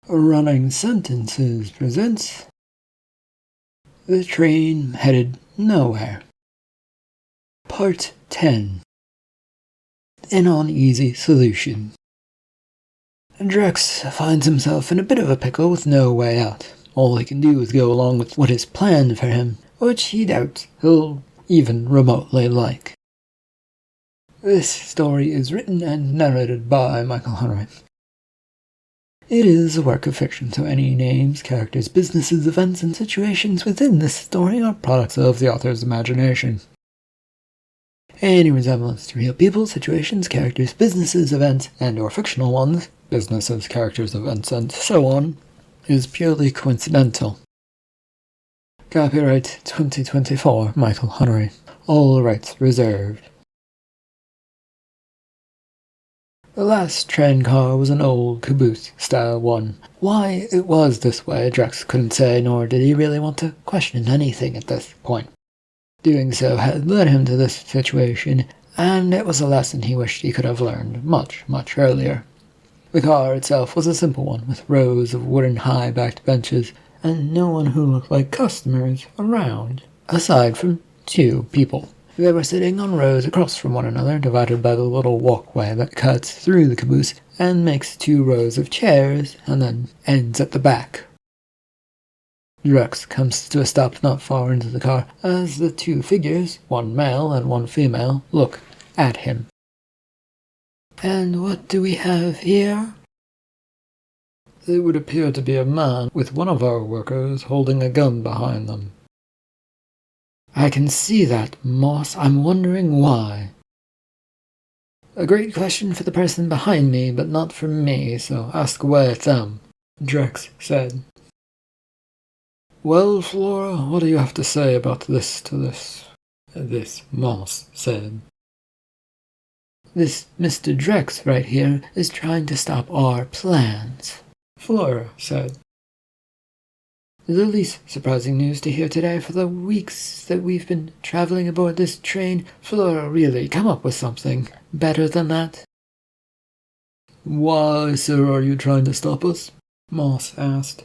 Running Sentences presents The Train Headed Nowhere. Part 10. An Uneasy Solution. Drex finds himself in a bit of a pickle with no way out. All he can do is go along with what is planned for him, which he doubts he'll even remotely like. This story is written and narrated by Michael Hunter. It is a work of fiction, so any names, characters, businesses, events, and situations within this story are products of the author's imagination. Any resemblance to real people, situations, characters, businesses, events, and/or fictional ones, businesses, characters, events, and so on, is purely coincidental. Copyright 2024, Michael Hunter. All rights reserved. The last train car was an old caboose-style one. Why it was this way, Drex couldn't say, nor did he really want to question anything at this point. Doing so had led him to this situation, and it was a lesson he wished he could have learned much, much earlier. The car itself was a simple one, with rows of wooden high-backed benches, and no one who looked like customers around, aside from two people. They were sitting on rows across from one another, divided by the little walkway that cuts through the caboose and makes two rows of chairs, and then ends at the back. Drex comes to a stop not far into the car as the two figures, one male and one female, look at him. And what do we have here? It would appear to be a man with one of our workers holding a gun behind them. I can see that, Moss. I'm wondering why. A great question for the person behind me, but not for me, so ask away at them, Drex said. Well, Flora, what do you have to say about this to this? This, Moss said. This Mr. Drex right here is trying to stop our plans, Flora said. The least surprising news to hear today. For the weeks that we've been traveling aboard this train, Flora, really, come up with something better than that. Why, sir, are you trying to stop us? Moss asked.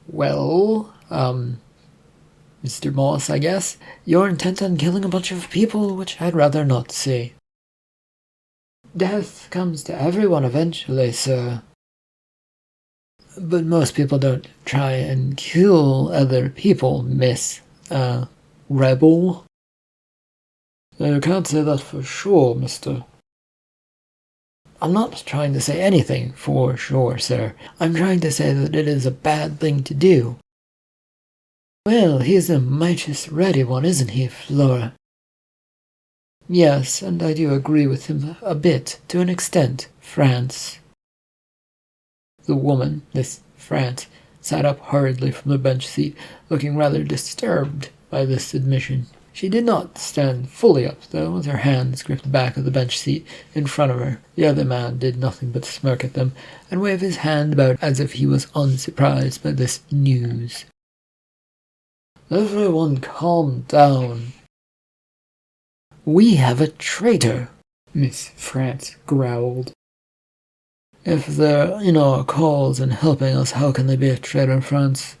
Well, Mr. Moss, I guess, you're intent on killing a bunch of people, which I'd rather not see. Death comes to everyone eventually, sir. But most people don't try and kill other people, Miss, Rebel. You can't say that for sure, mister. I'm not trying to say anything for sure, sir. I'm trying to say that it is a bad thing to do. Well, he's a mightiest ready one, isn't he, Flora? Yes, and I do agree with him a bit, to an extent, France. The woman, Miss France, sat up hurriedly from the bench seat, looking rather disturbed by this admission. She did not stand fully up, though, with her hands gripped the back of the bench seat in front of her. The other man did nothing but smirk at them, and wave his hand about as if he was unsurprised by this news. Everyone calm down. We have a traitor, Miss France growled. If they're in our cause and helping us, how can they be a traitor, France?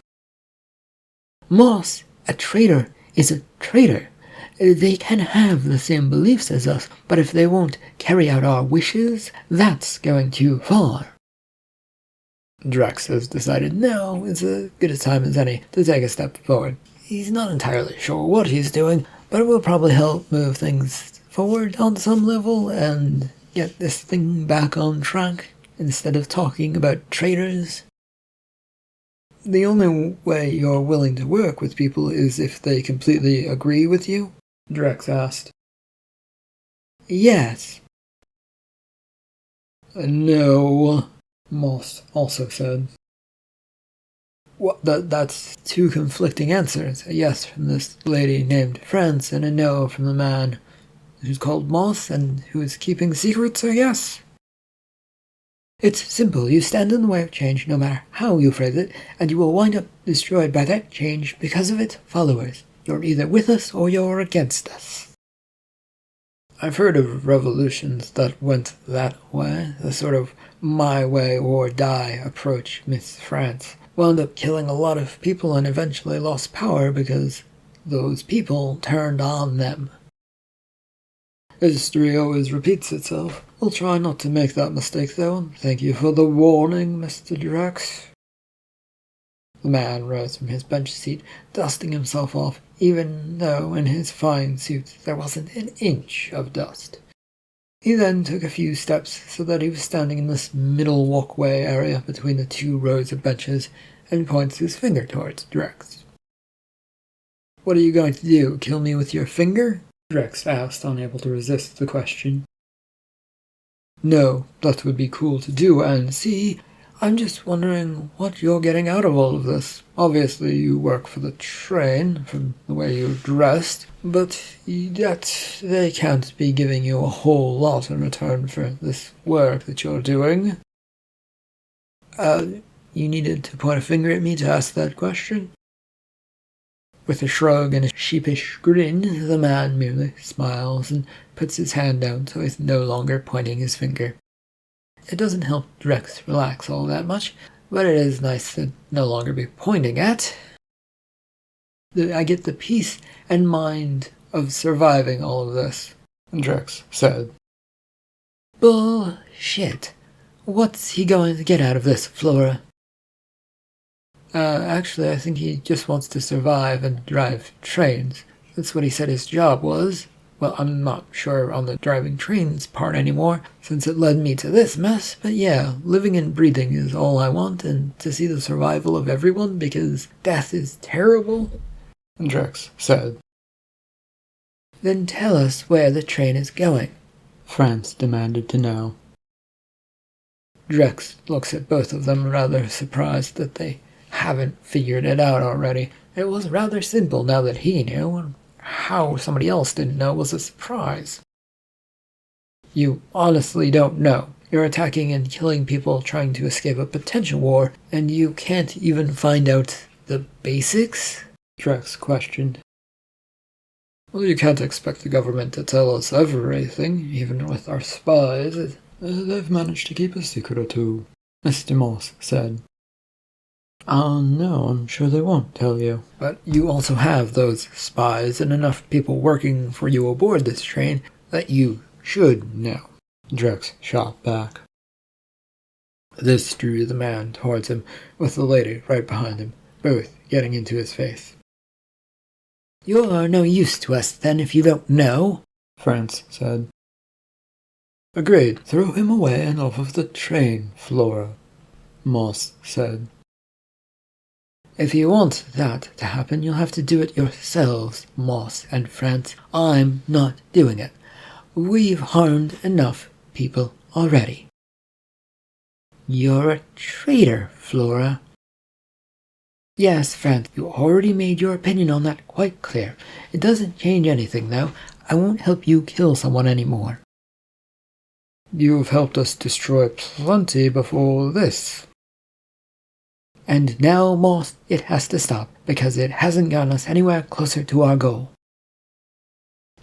Moss, a traitor is a traitor. They can have the same beliefs as us, but if they won't carry out our wishes, that's going too far. Drex has decided now is as good a time as any to take a step forward. He's not entirely sure what he's doing, but it will probably help move things forward on some level and get this thing back on track. Instead of talking about traitors. The only way you're willing to work with people is if they completely agree with you? Drex asked. Yes. No, Moss also said. What? That's two conflicting answers. A yes from this lady named France, and a no from the man who's called Moss and who is keeping secrets, I guess. It's simple. You stand in the way of change no matter how you phrase it, and you will wind up destroyed by that change because of its followers. You're either with us or you're against us. I've heard of revolutions that went that way, the sort of my way or die approach Miss France. Wound up killing a lot of people and eventually lost power because those people turned on them. History always repeats itself. We'll try not to make that mistake though. Thank you for the warning, Mr. Drex. The man rose from his bench seat, dusting himself off, even though in his fine suit there wasn't an inch of dust. He then took a few steps so that he was standing in this middle walkway area between the two rows of benches and points his finger towards Drex. What are you going to do, kill me with your finger? Drex asked, unable to resist the question. No, that would be cool to do, and see, I'm just wondering what you're getting out of all of this. Obviously you work for the train, from the way you're dressed, but yet they can't be giving you a whole lot in return for this work that you're doing. You needed to point a finger at me to ask that question? With a shrug and a sheepish grin, the man merely smiles and puts his hand down so he's no longer pointing his finger. It doesn't help Drex relax all that much, but it is nice to no longer be pointing at. I get the peace and mind of surviving all of this, Drex said. Bullshit. What's he going to get out of this, Flora? Actually, I think he just wants to survive and drive trains. That's what he said his job was. Well, I'm not sure on the driving trains part anymore, since it led me to this mess, but yeah, living and breathing is all I want, and to see the survival of everyone, because death is terrible, Drex said. Then tell us where the train is going, France demanded to know. Drex looks at both of them, rather surprised that they haven't figured it out already. It was rather simple now that he knew, and how somebody else didn't know was a surprise. You honestly don't know. You're attacking and killing people trying to escape a potential war, and you can't even find out the basics? Drex questioned. Well, you can't expect the government to tell us everything, even with our spies. They've managed to keep a secret or two, Mr. Moss said. No, I'm sure they won't tell you. But you also have those spies and enough people working for you aboard this train that you should know, Drex shot back. This drew the man towards him, with the lady right behind him, both getting into his face. You're no use to us, then, if you don't know, France said. Agreed. Throw him away and off of the train, Flora, Moss said. If you want that to happen, you'll have to do it yourselves, Moss and France. I'm not doing it. We've harmed enough people already. You're a traitor, Flora. Yes, France, you already made your opinion on that quite clear. It doesn't change anything, though. I won't help you kill someone anymore. You've helped us destroy plenty before this. And now, Moss, it has to stop, because it hasn't gotten us anywhere closer to our goal.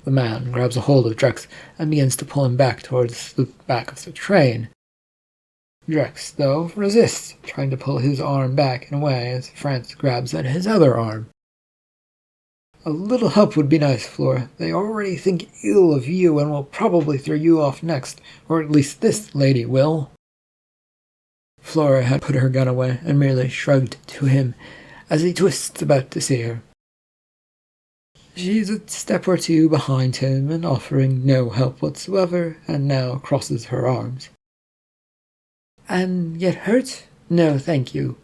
The man grabs a hold of Drex and begins to pull him back towards the back of the train. Drex, though, resists, trying to pull his arm back and away as France grabs at his other arm. A little help would be nice, Flora. They already think ill of you and will probably throw you off next, or at least this lady will. Flora had put her gun away and merely shrugged to him as he twists about to see her. She's a step or two behind him and offering no help whatsoever, and now crosses her arms. And get hurt? No, thank you.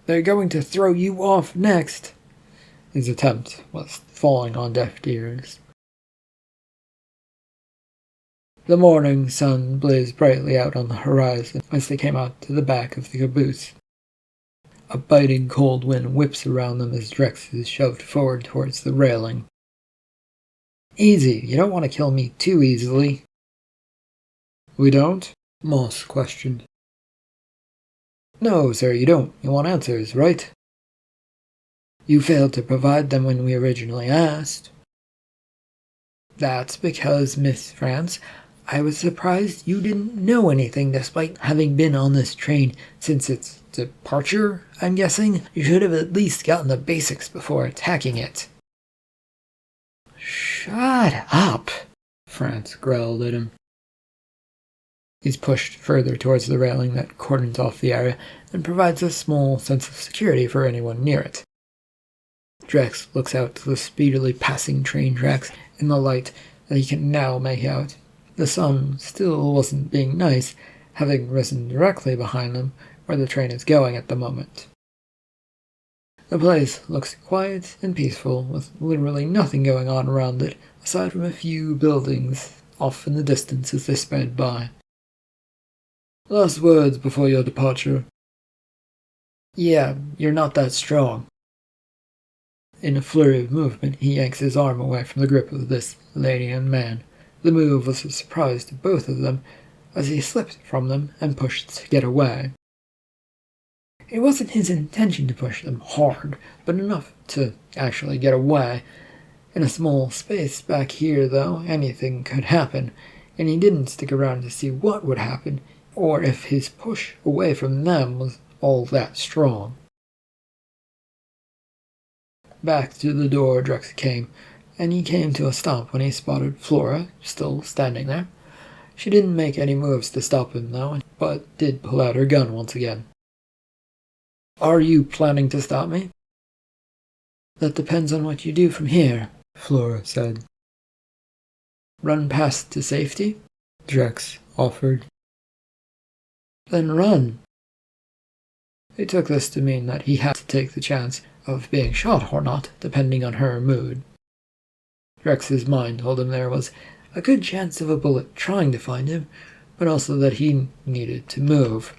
They're going to throw you off next. His attempt was falling on deaf ears. The morning sun blazed brightly out on the horizon as they came out to the back of the caboose. A biting cold wind whips around them as Drex is shoved forward towards the railing. Easy, you don't want to kill me too easily. We don't? Moss questioned. No, sir, you don't. You want answers, right? You failed to provide them when we originally asked. That's because, Miss France, I was surprised you didn't know anything despite having been on this train since its departure, I'm guessing. You should have at least gotten the basics before attacking it. Shut up, France growled at him. He's pushed further towards the railing that cordons off the area and provides a small sense of security for anyone near it. Drex looks out to the speedily passing train tracks in the light that he can now make out. The sun still wasn't being nice, having risen directly behind them where the train is going at the moment. The place looks quiet and peaceful, with literally nothing going on around it, aside from a few buildings off in the distance as they sped by. Last words before your departure. Yeah, you're not that strong. In a flurry of movement, he yanks his arm away from the grip of this lady and man. The move was a surprise to both of them, as he slipped from them and pushed to get away. It wasn't his intention to push them hard, but enough to actually get away. In a small space back here, though, anything could happen, and he didn't stick around to see what would happen, or if his push away from them was all that strong. Back to the door Drex came, and he came to a stop when he spotted Flora still standing there. She didn't make any moves to stop him, though, but did pull out her gun once again. Are you planning to stop me? That depends on what you do from here, Flora said. Run past to safety? Drex offered. Then run. He took this to mean that he had to take the chance of being shot or not, depending on her mood. Drex's mind told him there was a good chance of a bullet trying to find him, but also that he needed to move.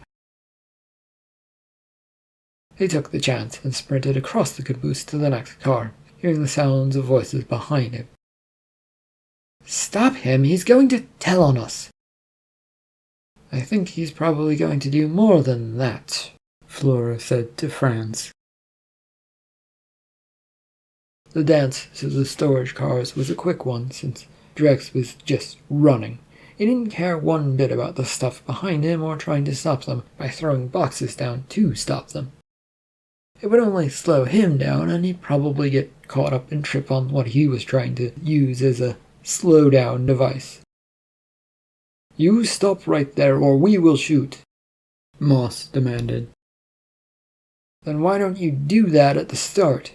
He took the chance and sprinted across the caboose to the next car, hearing the sounds of voices behind him. Stop him! He's going to tell on us! I think he's probably going to do more than that, Flora said to France. The dance to the storage cars was a quick one, since Drex was just running. He didn't care one bit about the stuff behind him or trying to stop them by throwing boxes down to stop them. It would only slow him down, and he'd probably get caught up and trip on what he was trying to use as a slow-down device. You stop right there, or we will shoot, Moss demanded. Then why don't you do that at the start?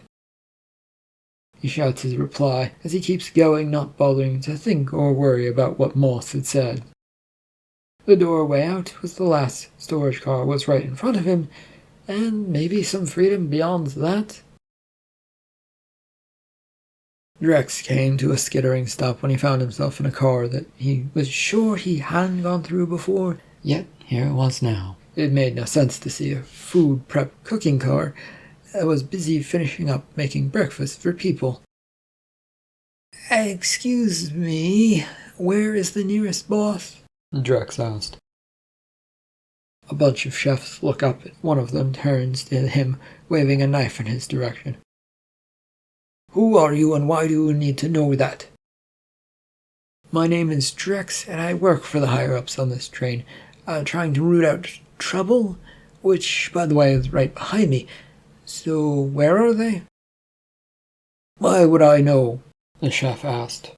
He shouts his reply as he keeps going, not bothering to think or worry about what Moss had said. The doorway out with the last storage car was right in front of him, and maybe some freedom beyond that. Drex came to a skittering stop when he found himself in a car that he was sure he hadn't gone through before, yet here it was now. It made no sense to see a food prep cooking car that was busy finishing up making breakfast for people. Excuse me, where is the nearest boss? Drex asked. A bunch of chefs look up, and one of them turns to him, waving a knife in his direction. Who are you, and why do you need to know that? My name is Drex, and I work for the higher-ups on this train, trying to root out trouble, which, by the way, is right behind me. So, where are they? Why would I know? The chef asked.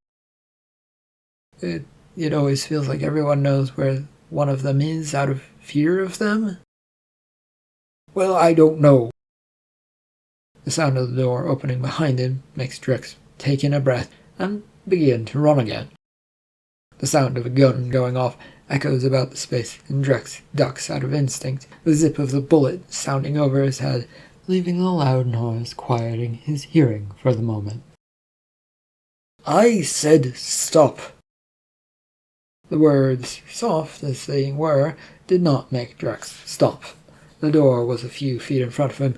It always feels like everyone knows where one of them is out of fear of them? Well, I don't know. The sound of the door opening behind him makes Drex take in a breath and begin to run again. The sound of a gun going off echoes about the space, and Drex ducks out of instinct, the zip of the bullet sounding over his head, leaving the loud noise quieting his hearing for the moment. I said stop. The words, soft as they were, did not make Drex stop. The door was a few feet in front of him,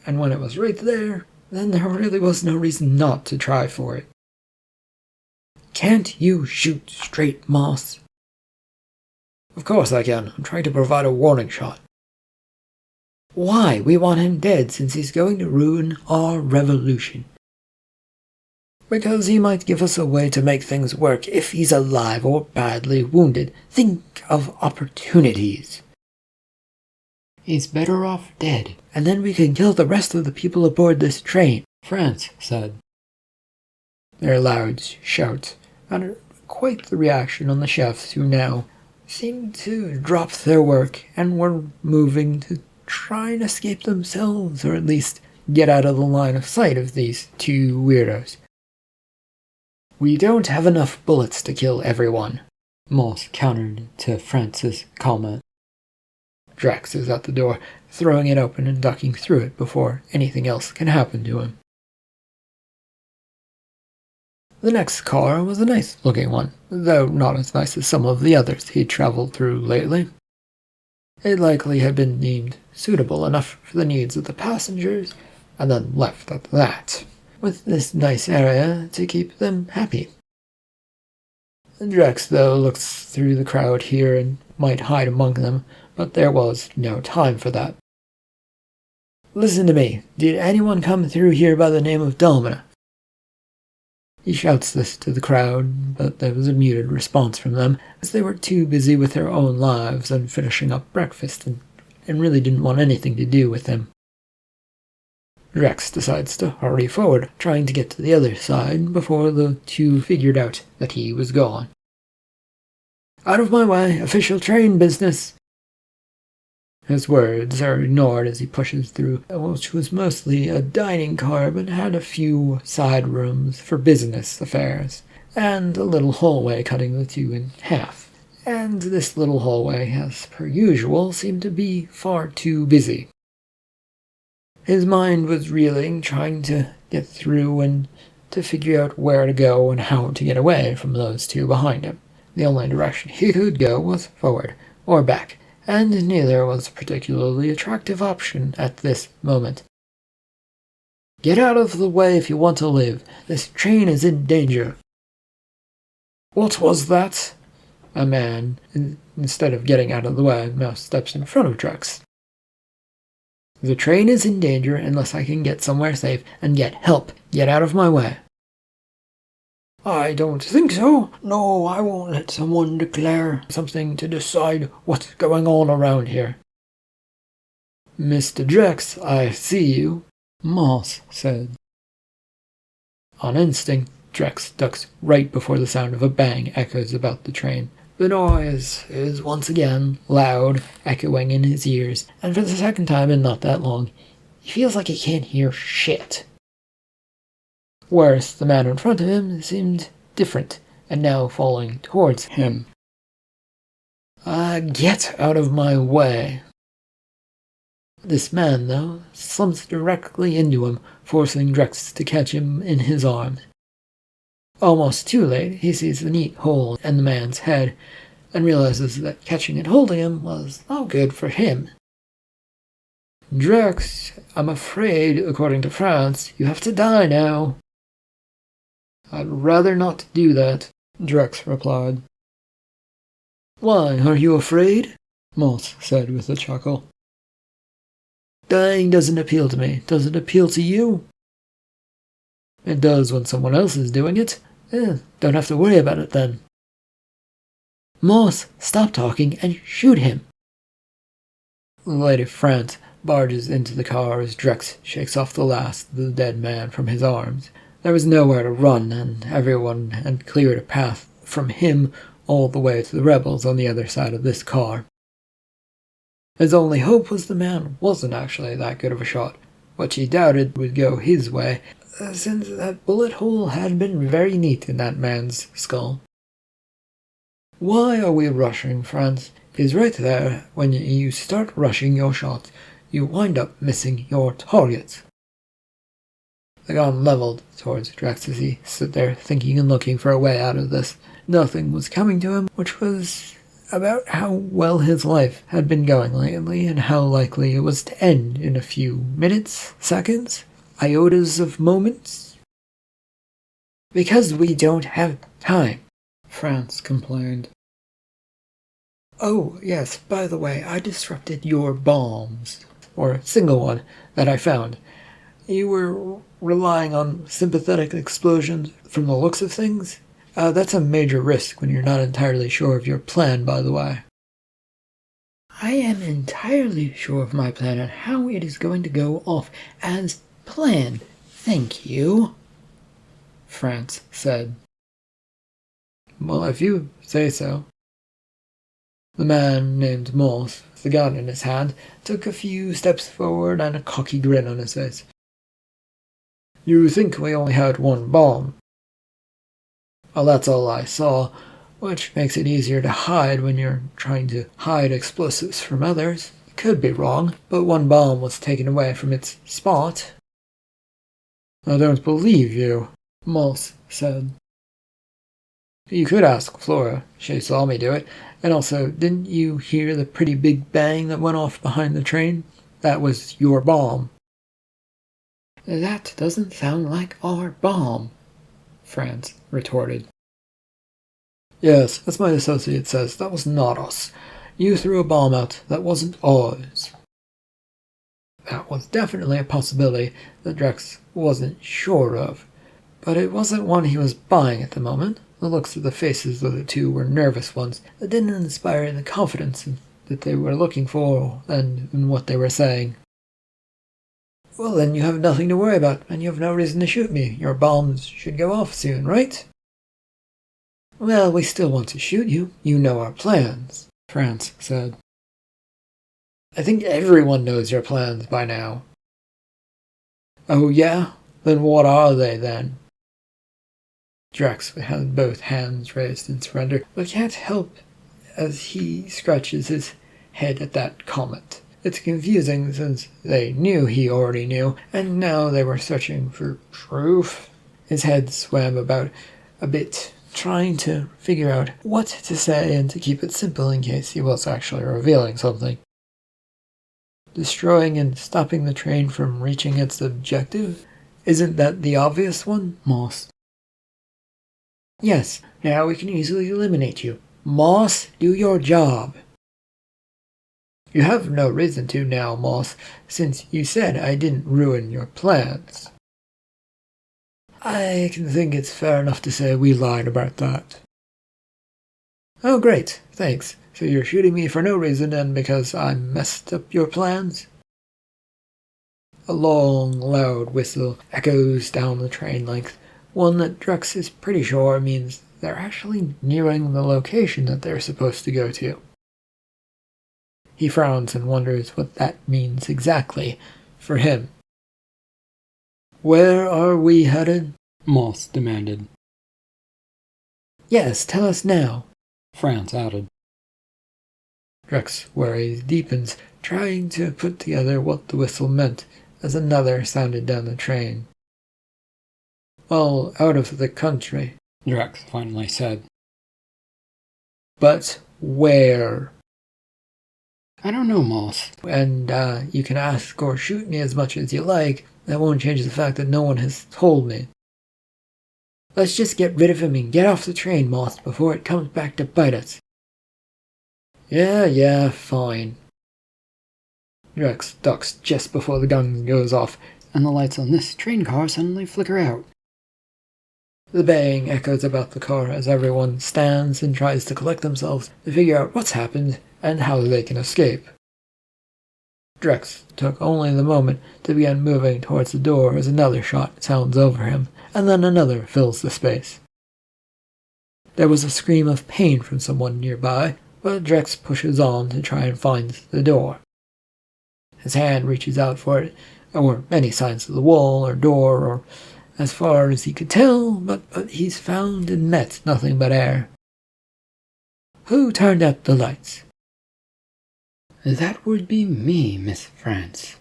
and when it was right there, then there really was no reason not to try for it. Can't you shoot straight, Moss? Of course I can. I'm trying to provide a warning shot. Why? We want him dead, since he's going to ruin our revolution. Because he might give us a way to make things work if he's alive or badly wounded. Think of opportunities. He's better off dead, and then we can kill the rest of the people aboard this train, France said. Their loud shouts had quite the reaction on the chefs, who now seemed to drop their work and were moving to try and escape themselves, or at least get out of the line of sight of these two weirdos. We don't have enough bullets to kill everyone, Moss countered to France's comment. Drex is at the door, throwing it open and ducking through it before anything else can happen to him. The next car was a nice-looking one, though not as nice as some of the others he'd traveled through lately. It likely had been deemed suitable enough for the needs of the passengers, and then left at that, with this nice area to keep them happy. Drex, though, looked through the crowd here and might hide among them, but there was no time for that. Listen to me. Did anyone come through here by the name of Domina? He shouts this to the crowd, but there was a muted response from them, as they were too busy with their own lives and finishing up breakfast, and really didn't want anything to do with him. Drex decides to hurry forward, trying to get to the other side before the two figured out that he was gone. Out of my way, official train business! His words are ignored as he pushes through, which was mostly a dining car but had a few side rooms for business affairs, and a little hallway cutting the two in half. And this little hallway, as per usual, seemed to be far too busy. His mind was reeling, trying to get through and to figure out where to go and how to get away from those two behind him. The only direction he could go was forward or back, and neither was a particularly attractive option at this moment. Get out of the way if you want to live. This train is in danger. What was that? A man, instead of getting out of the way, now steps in front of Drex. The train is in danger unless I can get somewhere safe and get help. Get out of my way. I don't think so. No, I won't let someone declare something to decide what's going on around here. Mr. Drex, I see you, Moss said. On instinct, Drex ducks right before the sound of a bang echoes about the train. The noise is once again loud, echoing in his ears, and for the second time in not that long, he feels like he can't hear shit. Worse, the man in front of him seemed different, and now falling towards him. Get out of my way. This man, though, slumps directly into him, forcing Drex to catch him in his arms. Almost too late, he sees the neat hole in the man's head, and realizes that catching and holding him was no good for him. Drex, I'm afraid, according to France, you have to die now. I'd rather not do that, Drex replied. Why, are you afraid? Moss said with a chuckle. Dying doesn't appeal to me. Does it appeal to you? It does when someone else is doing it. Don't have to worry about it then. Moss, stop talking and shoot him. Lady France barges into the car as Drex shakes off the last of the dead man from his arms. There was nowhere to run, and everyone had cleared a path from him all the way to the rebels on the other side of this car. His only hope was the man wasn't actually that good of a shot, which he doubted would go his way, since that bullet hole had been very neat in that man's skull. Why are we rushing, France? Is right there, when you start rushing your shot, you wind up missing your targets. The gun leveled towards Drex as he stood there thinking and looking for a way out of this. Nothing was coming to him, which was about how well his life had been going lately and how likely it was to end in a few minutes, seconds, iotas of moments. Because we don't have time, France complained. Oh, yes, by the way, I disrupted your bombs, or a single one, that I found. You were relying on sympathetic explosions from the looks of things? That's a major risk when you're not entirely sure of your plan, by the way. I am entirely sure of my plan and how it is going to go off as planned. Thank you, France said. Well, if you say so. The man named Morse, with the gun in his hand, took a few steps forward and a cocky grin on his face. You think we only had one bomb? Well, that's all I saw, which makes it easier to hide when you're trying to hide explosives from others. Could be wrong, but one bomb was taken away from its spot. I don't believe you, Morse said. You could ask Flora. She saw me do it. And also, didn't you hear the pretty big bang that went off behind the train? That was your bomb. That doesn't sound like our bomb, France retorted. Yes, as my associate says, that was not us. You threw a bomb out that wasn't ours. That was definitely a possibility that Drex wasn't sure of, but it wasn't one he was buying at the moment. The looks of the faces of the two were nervous ones that didn't inspire the confidence that they were looking for and in what they were saying. Well, then you have nothing to worry about, and you have no reason to shoot me. Your bombs should go off soon, right? Well, we still want to shoot you. You know our plans, France said. I think everyone knows your plans by now. Oh, yeah? Then what are they, then? Drex had both hands raised in surrender, but can't help as he scratches his head at that comment. It's confusing since they knew he already knew, and now they were searching for proof. His head swam about a bit, trying to figure out what to say and to keep it simple in case he was actually revealing something. Destroying and stopping the train from reaching its objective? Isn't that the obvious one? Moss. Yes, now we can easily eliminate you. Moss, do your job. You have no reason to now, Moss, since you said I didn't ruin your plans. I can think it's fair enough to say we lied about that. Oh, great, thanks. So you're shooting me for no reason and because I messed up your plans? A long, loud whistle echoes down the train length, one that Drex is pretty sure means they're actually nearing the location that they're supposed to go to. He frowns and wonders what that means exactly for him. Where are we headed? Moss demanded. Yes, tell us now, France added. Drex's worry deepens, trying to put together what the whistle meant as another sounded down the train. Well, out of the country, Drex finally said. But where? I don't know, Moss. And, you can ask or shoot me as much as you like. That won't change the fact that no one has told me. Let's just get rid of him and get off the train, Moss, before it comes back to bite us. Yeah, fine. Drex ducks just before the gun goes off, and the lights on this train car suddenly flicker out. The bang echoes about the car as everyone stands and tries to collect themselves to figure out what's happened and how they can escape. Drex took only the moment to begin moving towards the door as another shot sounds over him, and then another fills the space. There was a scream of pain from someone nearby, but Drex pushes on to try and find the door. His hand reaches out for it, or any signs of the wall or door, or as far as he could tell, but he's found and met nothing but air. Who turned out the lights? That would be me, Miss France.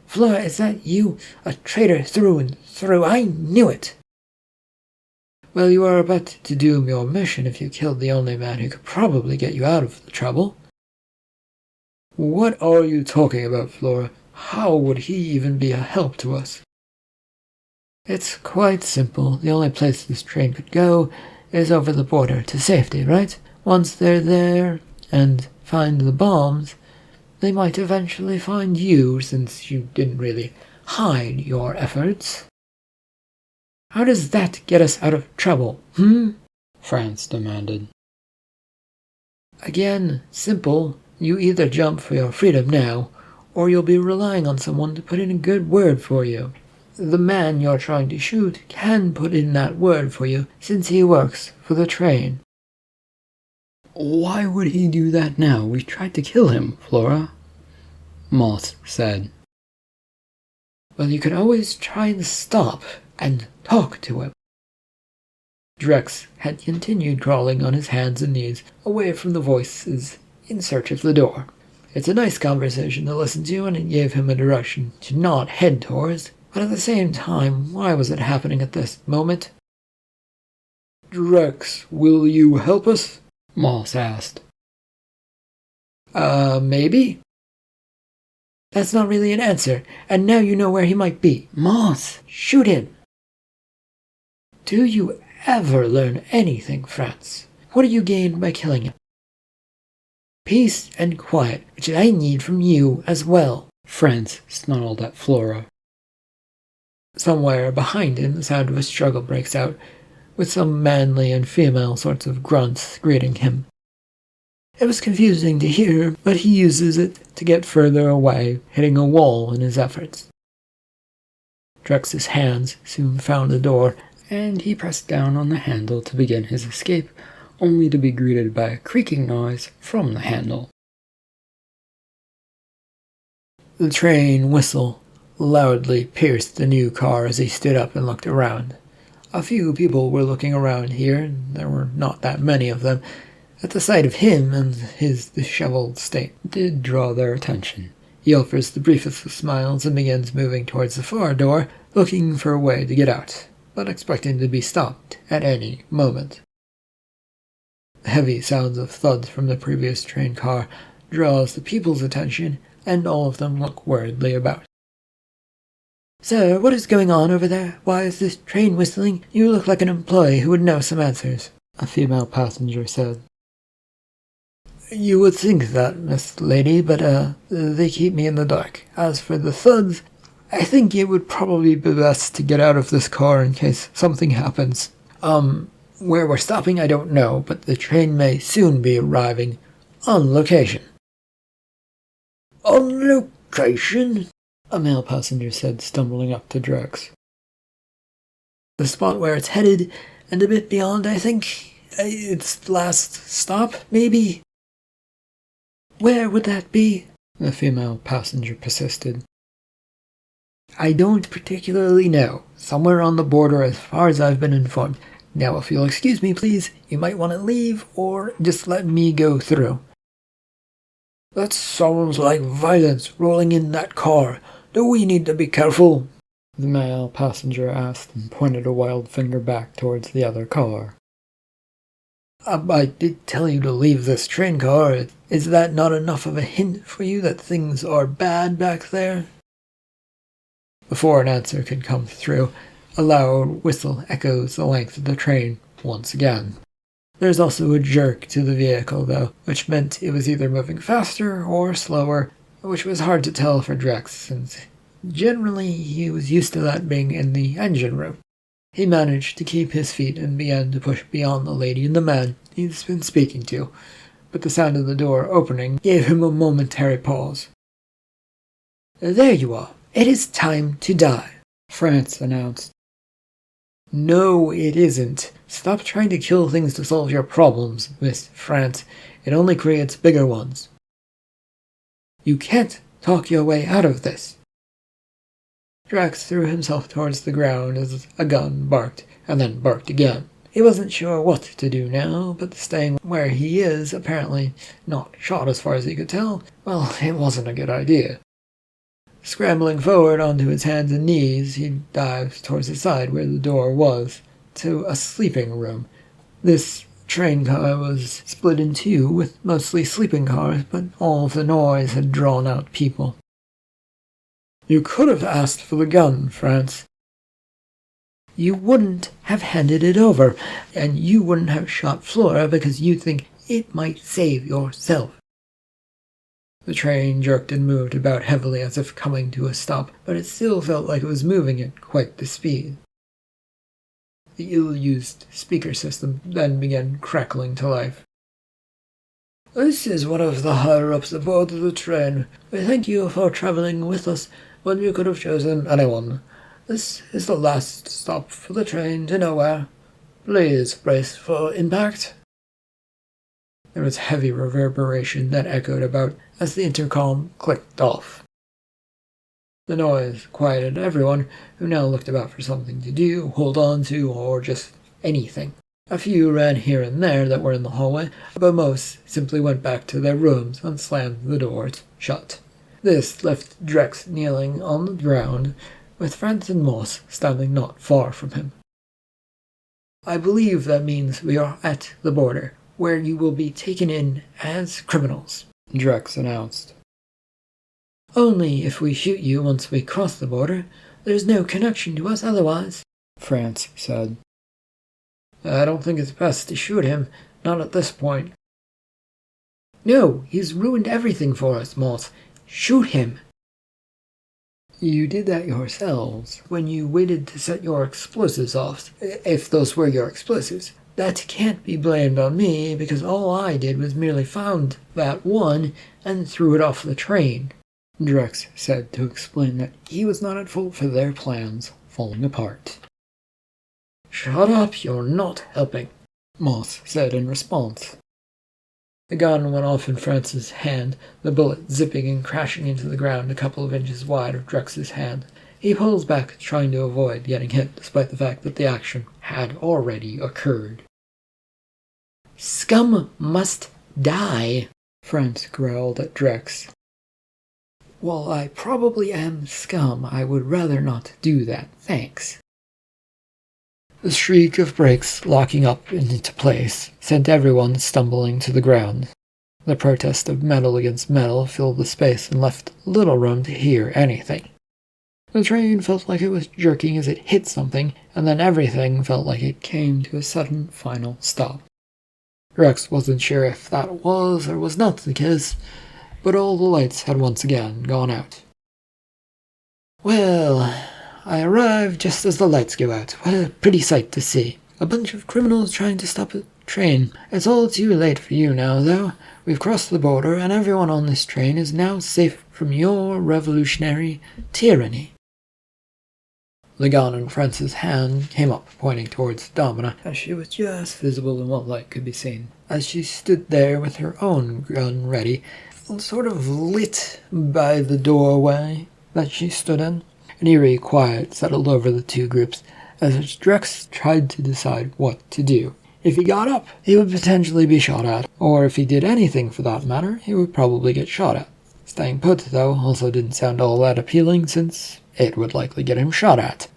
Flora, is that you? A traitor through and through. I knew it. Well, you are about to doom your mission if you killed the only man who could probably get you out of the trouble. What are you talking about, Flora? How would he even be a help to us? It's quite simple. The only place this train could go is over the border to safety, right? Once they're there and find the bombs, they might eventually find you, since you didn't really hide your efforts. How does that get us out of trouble, France demanded. Again, simple. You either jump for your freedom now, or you'll be relying on someone to put in a good word for you. The man you're trying to shoot can put in that word for you, since he works for the train. Why would he do that now? We tried to kill him, Flora, Moss said. Well, you could always try and stop and talk to him. Drex had continued crawling on his hands and knees away from the voices in search of the door. It's a nice conversation to listen to, and it gave him a direction to not head towards, but at the same time, why was it happening at this moment? Drex, will you help us? Moss asked. Maybe? That's not really an answer, and now you know where he might be. Moss, shoot him! Do you ever learn anything, France? What do you gain by killing him? Peace and quiet, which I need from you as well, France snarled at Flora. Somewhere behind him, the sound of a struggle breaks out, with some manly and female sorts of grunts greeting him. It was confusing to hear, but he uses it to get further away, hitting a wall in his efforts. Drex's hands soon found the door, and he pressed down on the handle to begin his escape, only to be greeted by a creaking noise from the handle. The train whistle loudly pierced the new car as he stood up and looked around. A few people were looking around here, and there were not that many of them. At the sight of him and his disheveled state did draw their attention. He offers the briefest of smiles and begins moving towards the far door, looking for a way to get out, but expecting to be stopped at any moment. The heavy sounds of thuds from the previous train car draws the people's attention, and all of them look worriedly about. Sir, what is going on over there? Why is this train whistling? You look like an employee who would know some answers, a female passenger said. You would think that, Miss Lady, but, they keep me in the dark. As for the thuds, I think it would probably be best to get out of this car in case something happens. Where we're stopping, I don't know, but the train may soon be arriving. On location. On location? A male passenger said, stumbling up to Drex. The spot where it's headed, and a bit beyond, I think. Its last stop, maybe? Where would that be? The female passenger persisted. I don't particularly know. Somewhere on the border as far as I've been informed. Now, if you'll excuse me, please, you might want to leave, or just let me go through. That sounds like violence rolling in that car. Do we need to be careful? The male passenger asked and pointed a wild finger back towards the other car. I did tell you to leave this train car. Is that not enough of a hint for you that things are bad back there? Before an answer could come through, a loud whistle echoes the length of the train once again. There's also a jerk to the vehicle, though, which meant it was either moving faster or slower, which was hard to tell for Drex, since generally he was used to that being in the engine room. He managed to keep his feet and began to push beyond the lady and the man he's been speaking to, but the sound of the door opening gave him a momentary pause. There you are. It is time to die, France announced. No, it isn't. Stop trying to kill things to solve your problems, Miss France. It only creates bigger ones. You can't talk your way out of this. Drex threw himself towards the ground as a gun barked, and then barked again. He wasn't sure what to do now, but staying where he is, apparently not shot as far as he could tell, well, it wasn't a good idea. Scrambling forward onto his hands and knees, he dived towards the side where the door was, to a sleeping room. This train car was split in two, with mostly sleeping cars, but all of the noise had drawn out people. You could have asked for the gun, France. You wouldn't have handed it over, and you wouldn't have shot Flora because you think it might save yourself. The train jerked and moved about heavily as if coming to a stop, but it still felt like it was moving at quite the speed. The ill-used speaker system then began crackling to life. "This is one of the higher-ups aboard the train. We thank you for travelling with us when you could have chosen anyone. This is the last stop for the train to nowhere. Please brace for impact." There was heavy reverberation that echoed about as the intercom clicked off. The noise quieted everyone, who now looked about for something to do, hold on to, or just anything. A few ran here and there that were in the hallway, but most simply went back to their rooms and slammed the doors shut. This left Drex kneeling on the ground, with Franz and Moss standing not far from him. "I believe that means we are at the border, where you will be taken in as criminals," Drex announced. "Only if we shoot you once we cross the border. There's no connection to us otherwise," Franz said. "I don't think it's best to shoot him, not at this point." "No, he's ruined everything for us, Moss. Shoot him." "You did that yourselves, when you waited to set your explosives off, if those were your explosives. That can't be blamed on me, because all I did was merely found that one and threw it off the train," Drex said to explain that he was not at fault for their plans falling apart. "Shut up, you're not helping," Moss said in response. The gun went off in Franz's hand, the bullet zipping and crashing into the ground a couple of inches wide of Drex's hand. He pulls back, trying to avoid getting hit, despite the fact that the action had already occurred. "Scum must die," Franz growled at Drex. "While I probably am scum, I would rather not do that, thanks." The shriek of brakes locking up into place sent everyone stumbling to the ground. The protest of metal against metal filled the space and left little room to hear anything. The train felt like it was jerking as it hit something, and then everything felt like it came to a sudden final stop. Drex wasn't sure if that was or was not the case, but all the lights had once again gone out. "Well, I arrived just as the lights go out. What a pretty sight to see. A bunch of criminals trying to stop a train. It's all too late for you now, though. We've crossed the border, and everyone on this train is now safe from your revolutionary tyranny." The gun in Franz's hand came up, pointing towards Domina, as she was just visible in what light could be seen, as she stood there with her own gun ready, sort of lit by the doorway that she stood in. An eerie quiet settled over the two groups as Drex tried to decide what to do. If he got up, he would potentially be shot at, or if he did anything for that matter, he would probably get shot at. Staying put, though, also didn't sound all that appealing, since it would likely get him shot at.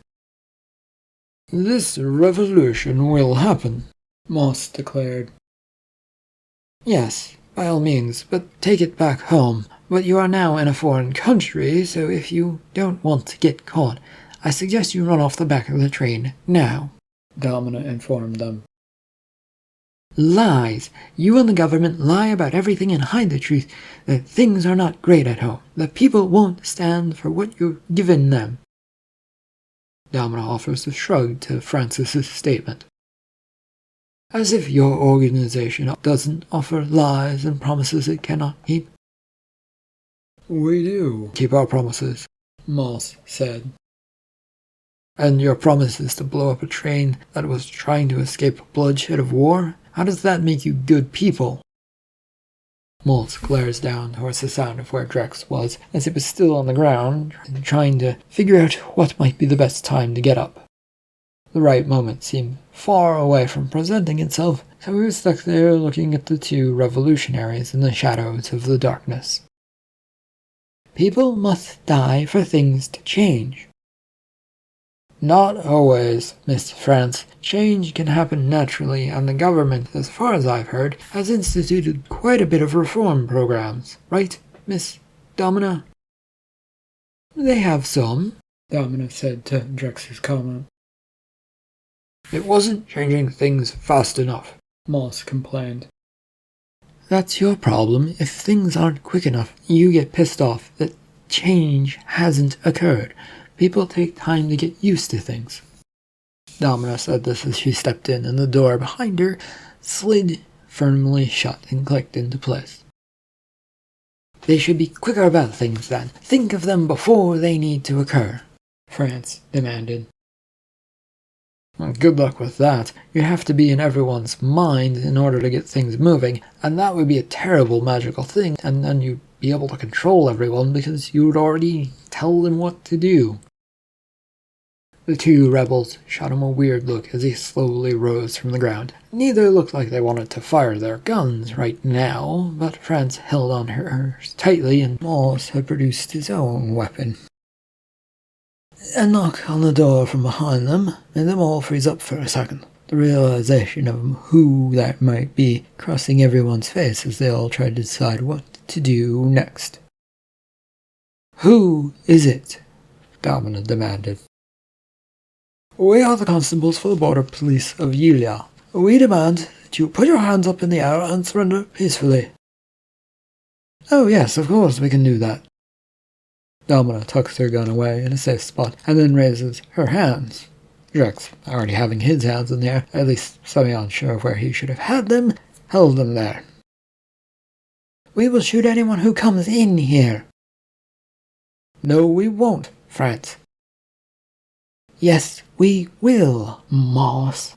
"This revolution will happen," Moss declared. "Yes, by all means, but take it back home. But you are now in a foreign country, so if you don't want to get caught, I suggest you run off the back of the train now," Domina informed them. "Lies! You and the government lie about everything and hide the truth, that things are not great at home, that people won't stand for what you've given them." Domina offers a shrug to Francis's statement. "As if your organization doesn't offer lies and promises it cannot keep." "We do keep our promises," Moss said. "And your promise is to blow up a train that was trying to escape bloodshed of war? How does that make you good people?" Moss glares down towards the sound of where Drex was, as he was still on the ground, trying to figure out what might be the best time to get up. The right moment seemed far away from presenting itself, so he was stuck there looking at the two revolutionaries in the shadows of the darkness. "People must die for things to change." "Not always, Miss France. Change can happen naturally, and the government, as far as I've heard, has instituted quite a bit of reform programs. Right, Miss Domina?" "They have some," Domina said to Drex's comment. "It wasn't changing things fast enough," Moss complained. That's your problem. If things aren't quick enough, you get pissed off that change hasn't occurred. People take time to get used to things. Domina said this as she stepped in, and the door behind her slid firmly shut and clicked into place. They should be quicker about things then. Think of them before they need to occur, France demanded. Well, good luck with that. You have to be in everyone's mind in order to get things moving, and that would be a terrible magical thing, and then you'd be able to control everyone because you would already tell them what to do. The two rebels shot him a weird look as he slowly rose from the ground. Neither looked like they wanted to fire their guns right now, but France held on hers tightly and Moss had produced his own weapon. A knock on the door from behind them made them all freeze up for a second. The realization of who that might be crossing everyone's face as they all tried to decide what to do next. "Who is it?" Domina demanded. "We are the constables for the border police of Yulia. We demand that you put your hands up in the air and surrender peacefully." "Oh yes, of course we can do that." Domina tucks her gun away in a safe spot and then raises her hands. Drex, already having his hands in the air, at least semi-unsure of where he should have had them, held them there. "We will shoot anyone who comes in here." "No, we won't, France." "Yes, we will, Moss."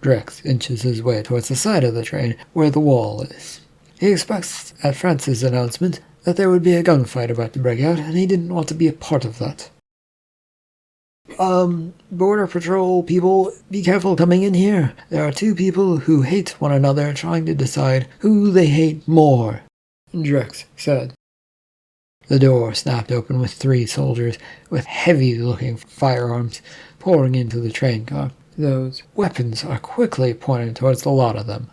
Drex inches his way towards the side of the train where the wall is. He expects at France's announcement that there would be a gunfight about to break out, and he didn't want to be a part of that. Border Patrol people, be careful coming in here. There are two people who hate one another trying to decide who they hate more," Drex said. The door snapped open with 3 soldiers with heavy-looking firearms pouring into the train car. Those weapons are quickly pointed towards the lot of them.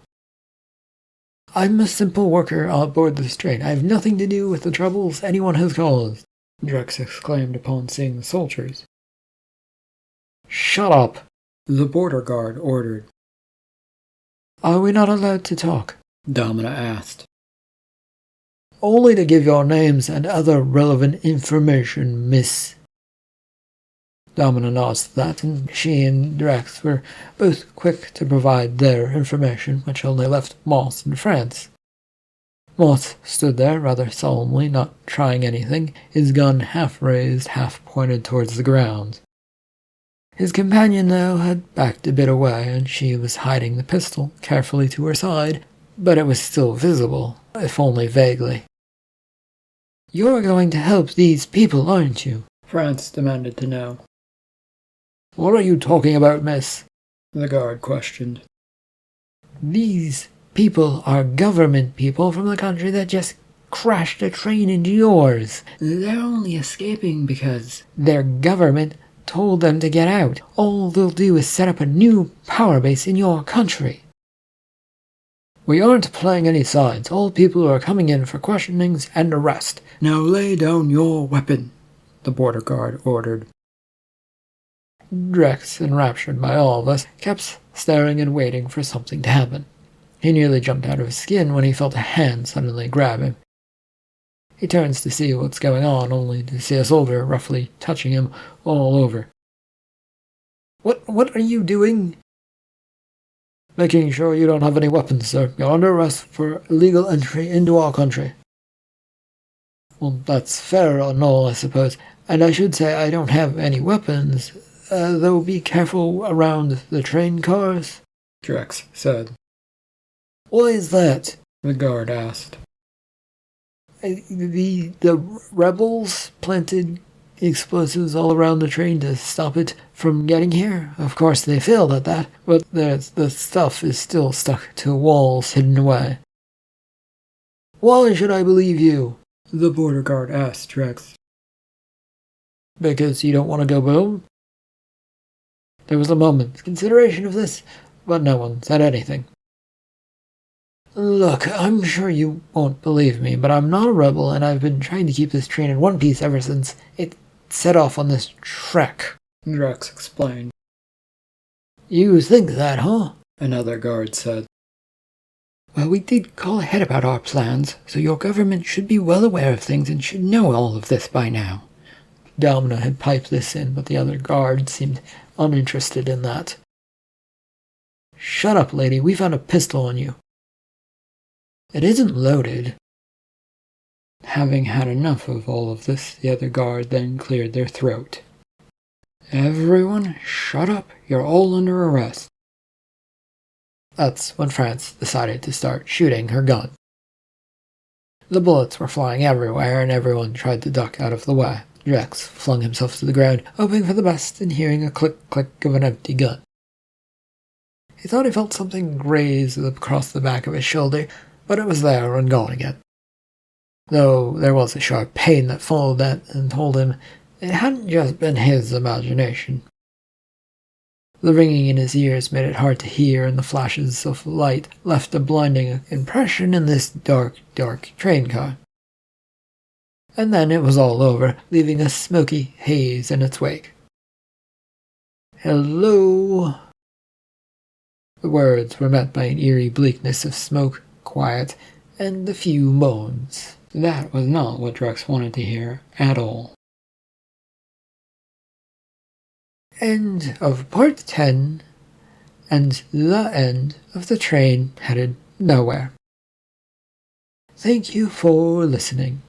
"I'm a simple worker on board this train. I have nothing to do with the troubles anyone has caused," Drex exclaimed upon seeing the soldiers. "Shut up," the border guard ordered. "Are we not allowed to talk?" Domina asked. "Only to give your names and other relevant information, miss." Domina nods to that, and she and Drex were both quick to provide their information, which only left Moss and France. Moss stood there rather solemnly, not trying anything, his gun half raised, half pointed towards the ground. His companion, though, had backed a bit away, and she was hiding the pistol carefully to her side, but it was still visible, if only vaguely. "You're going to help these people, aren't you?" France demanded to know. "What are you talking about, miss?" the guard questioned. "These people are government people from the country that just crashed a train into yours. They're only escaping because their government told them to get out. All they'll do is set up a new power base in your country." "We aren't playing any sides. All people are coming in for questionings and arrest. Now lay down your weapon," the border guard ordered. Drex, enraptured by all of us, kept staring and waiting for something to happen. He nearly jumped out of his skin when he felt a hand suddenly grab him. He turns to see what's going on, only to see a soldier roughly touching him all over. What are you doing?" "Making sure you don't have any weapons, sir. You're under arrest for illegal entry into our country." "Well, that's fair and all, I suppose. And I should say I don't have any weapons, though be careful around the train cars," Drex said. "Why is that?" the guard asked. The rebels planted explosives all around the train to stop it from getting here. Of course they failed at that, but the stuff is still stuck to walls hidden away." "Why should I believe you?" the border guard asked Drex. "Because you don't want to go boom?" There was a moment's consideration of this, but no one said anything. "Look, I'm sure you won't believe me, but I'm not a rebel, and I've been trying to keep this train in one piece ever since it set off on this trek," Drex explained. "You think that, huh?" another guard said. Well, we did call ahead about our plans, so your government should be well aware of things and should know all of this by now. Domina had piped this in, but the other guard seemed uninterested in that. Shut up, lady, we found a pistol on you. It isn't loaded. Having had enough of all of this, the other guard then cleared their throat. Everyone, shut up, you're all under arrest. That's when France decided to start shooting her gun. The bullets were flying everywhere, and everyone tried to duck out of the way. Drex flung himself to the ground, hoping for the best and hearing a click-click of an empty gun. He thought he felt something graze across the back of his shoulder, but it was there and gone again. Though there was a sharp pain that followed that and told him it hadn't just been his imagination. The ringing in his ears made it hard to hear, and the flashes of light left a blinding impression in this dark, dark train car. And then it was all over, leaving a smoky haze in its wake. Hello? The words were met by an eerie bleakness of smoke, quiet, and a few moans. That was not what Drex wanted to hear at all. End of part 10, and the end of the train headed nowhere. Thank you for listening.